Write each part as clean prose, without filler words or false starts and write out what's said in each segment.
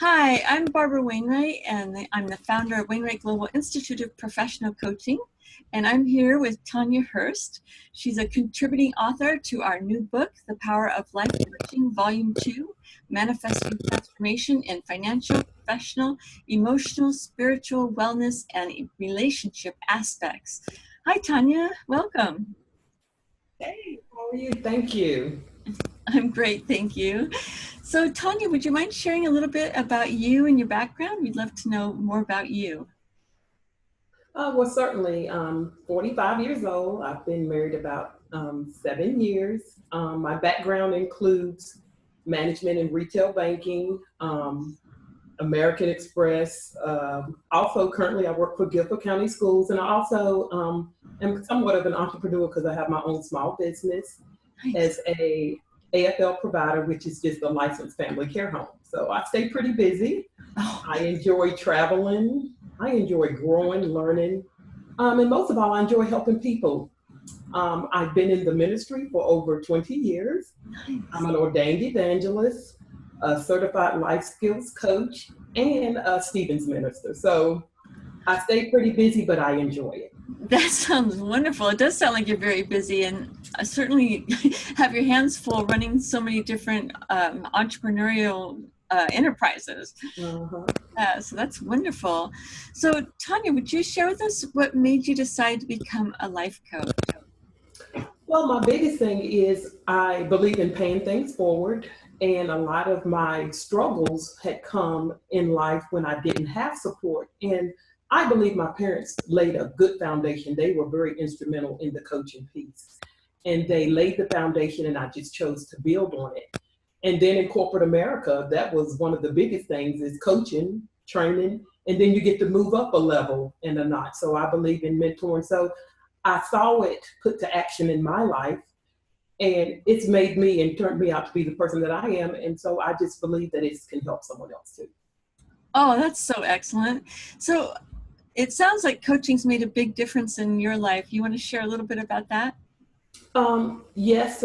Hi, I'm Barbara Wainwright, and I'm the founder of Wainwright Global Institute of Professional Coaching. And I'm here with Tonya Hurst. She's a contributing author to our new book, The Power of Life Coaching, Volume 2, Manifesting Transformation in Financial, Professional, Emotional, Spiritual, Wellness, and Relationship Aspects. Hi, Tonya. Welcome. Hey, how are you? Thank you. I'm great, thank you. So, Tonya, would you mind sharing a little bit about you and your background? We'd love to know more about you. Well, certainly, 45 years old. I've been married about 7 years. My background includes management and retail banking, American Express. Also, currently, I work for Guilford County Schools, and I also am somewhat of an entrepreneur because I have my own small business Nice. as a AFL provider, which is just a licensed family care home. So I stay pretty busy. Oh, I enjoy traveling. I enjoy growing, learning. And most of all, I enjoy helping people. I've been in the ministry for over 20 years. I'm nice. an ordained evangelist, a certified life skills coach, and a Stevens minister. So I stay pretty busy, but I enjoy it. That sounds wonderful. It does sound like you're very busy, and certainly have your hands full running so many different entrepreneurial enterprises. Uh-huh. So that's wonderful. So, Tonya, would you share with us what made you decide to become a life coach? Well, my biggest thing is I believe in paying things forward. And a lot of my struggles had come in life when I didn't have support. And I believe my parents laid a good foundation. They were very instrumental in the coaching piece. And they laid the foundation, and I just chose to build on it. And then in corporate America, that was one of the biggest things is coaching, training, and then you get to move up a level in a notch. So I believe in mentoring. So I saw it put to action in my life, and it's made me and turned me out to be the person that I am. And so I just believe that it can help someone else too. Oh, that's so excellent. So, it sounds like coaching's made a big difference in your life. You want to share a little bit about that? Yes,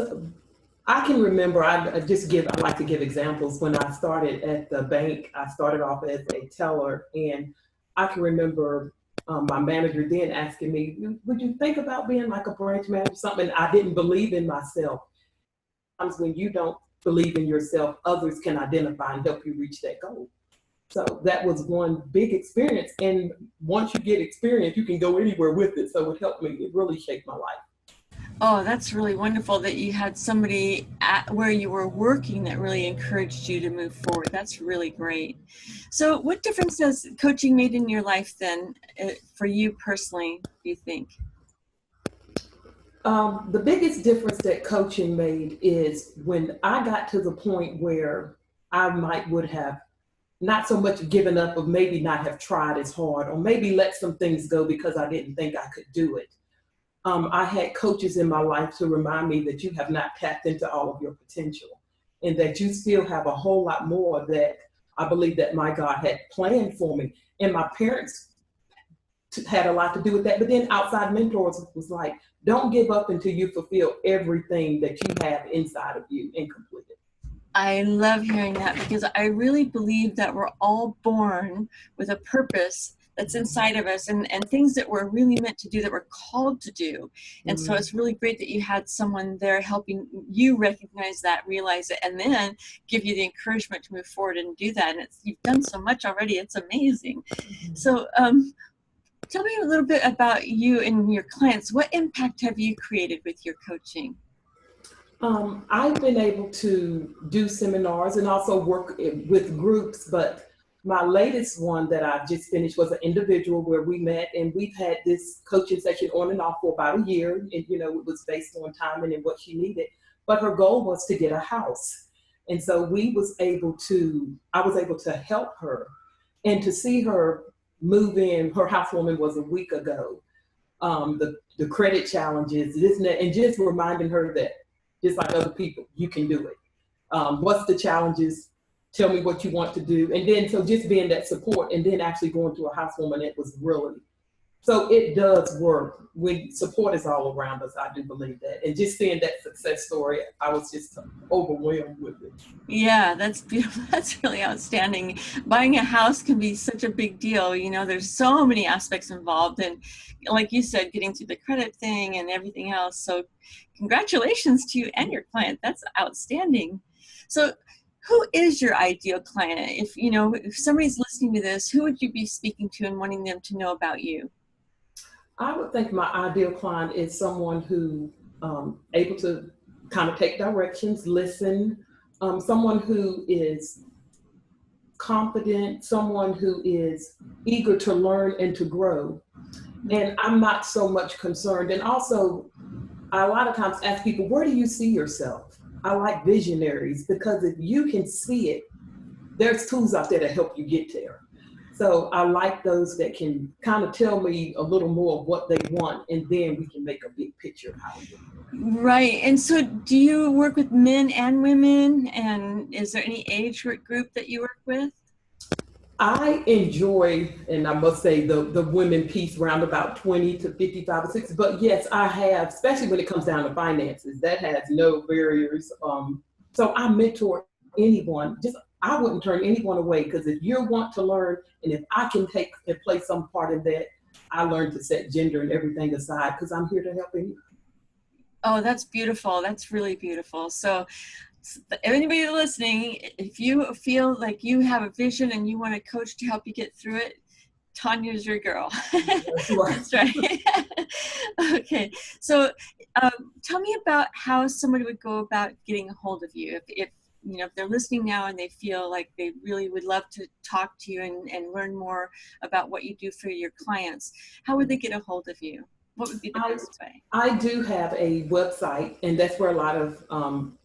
I can remember. I like to give examples. When I started at the bank, I started off as a teller, and I can remember my manager then asking me, "Would you think about being like a branch manager or something?" And I didn't believe in myself. Sometimes when you don't believe in yourself, others can identify and help you reach that goal. So that was one big experience. And once you get experience, you can go anywhere with it. So it helped me. It really shaped my life. Oh, that's really wonderful that you had somebody at where you were working that really encouraged you to move forward. That's really great. So, what difference has coaching made in your life then, for you personally, do you think? The biggest difference that coaching made is when I got to the point where I might would have not so much given up, or maybe not have tried as hard, or maybe let some things go because I didn't think I could do it. I had coaches in my life to remind me that you have not tapped into all of your potential, and that you still have a whole lot more that I believe that my God had planned for me. And my parents had a lot to do with that. But then outside mentors was like, don't give up until you fulfill everything that you have inside of you and complete it. I love hearing that because I really believe that we're all born with a purpose that's inside of us and things that we're really meant to do, that we're called to do. And so Mm. it's really great that you had someone there helping you recognize that, realize it, and then give you the encouragement to move forward and do that. And you've done so much already. It's amazing. So tell me a little bit about you and your clients. What impact have you created with your coaching? I've been able to do seminars and also work with groups, but my latest one that I just finished was an individual where we met, and we've had this coaching session on and off for about a year. And, it was based on timing and what she needed, but her goal was to get a house. And so I was able to help her and to see her move in. Her housewarming was a week ago. The credit challenges, this and that, and just reminding her that just like other people, you can do it. What's the challenges? Tell me what you want to do. And then, so just being that support, and then actually going to a housewarming, it was really So it does work when support is all around us. I do believe that. And just seeing that success story, I was just overwhelmed with it. Yeah, that's beautiful. That's really outstanding. Buying a house can be such a big deal. You know, there's so many aspects involved. And like you said, getting through the credit thing and everything else. So congratulations to you and your client. That's outstanding. So who is your ideal client? If, you know, if somebody's listening to this, who would you be speaking to and wanting them to know about you? I would think my ideal client is someone who able to kind of take directions, listen, someone who is confident, someone who is eager to learn and to grow. And I'm not so much concerned. And also, I a lot of times ask people, where do you see yourself? I like visionaries because if you can see it, there's tools out there to help you get there. So I like those that can kind of tell me a little more of what they want, and then we can make a big picture of how we do it. Right. And so do you work with men and women? And is there any age group that you work with? I enjoy, and I must say, the women piece around about 20 to 55 or 60. But yes, I have, especially when it comes down to finances, that has no barriers. So I mentor anyone. Just I wouldn't turn anyone away, because if you want to learn, and if I can take and play some part in that, I learned to set gender and everything aside, because I'm here to help anyone. Oh, that's beautiful. That's really beautiful. So anybody listening, if you feel like you have a vision and you want a coach to help you get through it, Tonya's your girl. That's right. That's right. Okay. So tell me about how somebody would go about getting a hold of you. If you know, if they're listening now and they feel like they really would love to talk to you and learn more about what you do for your clients, how would they get a hold of you? What would be the best way? I do have a website, and that's where a lot of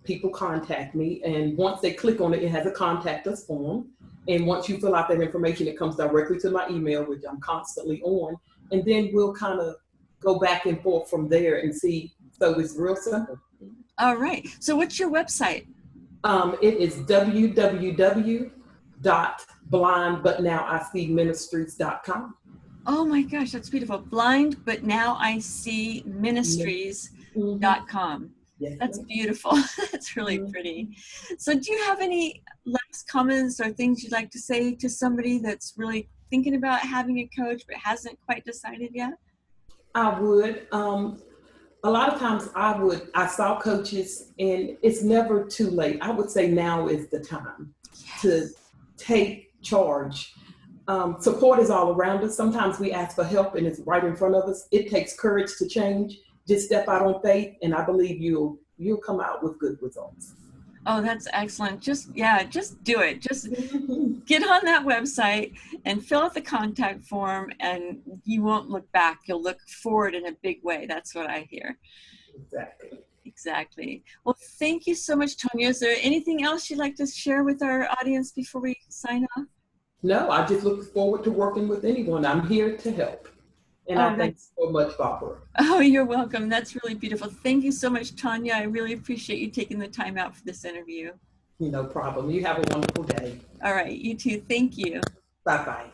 people contact me. And once they click on it, it has a contact us form. And once you fill out that information, it comes directly to my email, which I'm constantly on. And then we'll kind of go back and forth from there and see. So it's real simple. All right. So what's your website? It is www.blindbutnowicministries.com. Oh my gosh, that's beautiful. Blind, but now I see ministries.com. Yes, that's beautiful. That's really pretty. So do you have any last comments or things you'd like to say to somebody that's really thinking about having a coach but hasn't quite decided yet? I would. A lot of times I saw coaches, and it's never too late. I would say now is the time to take charge. Support is all around us. Sometimes we ask for help and it's right in front of us. It takes courage to change. Just step out on faith, and I believe you'll come out with good results. Oh, that's excellent. Just do it. Just get on that website and fill out the contact form, and you won't look back. You'll look forward in a big way. That's what I hear. Exactly. Well, thank you so much, Tonya. Is there anything else you'd like to share with our audience before we sign off? No, I just look forward to working with anyone. I'm here to help. And I thank you so much, Barbara. Oh, you're welcome. That's really beautiful. Thank you so much, Tonya. I really appreciate you taking the time out for this interview. No problem. You have a wonderful day. All right. You too. Thank you. Bye-bye.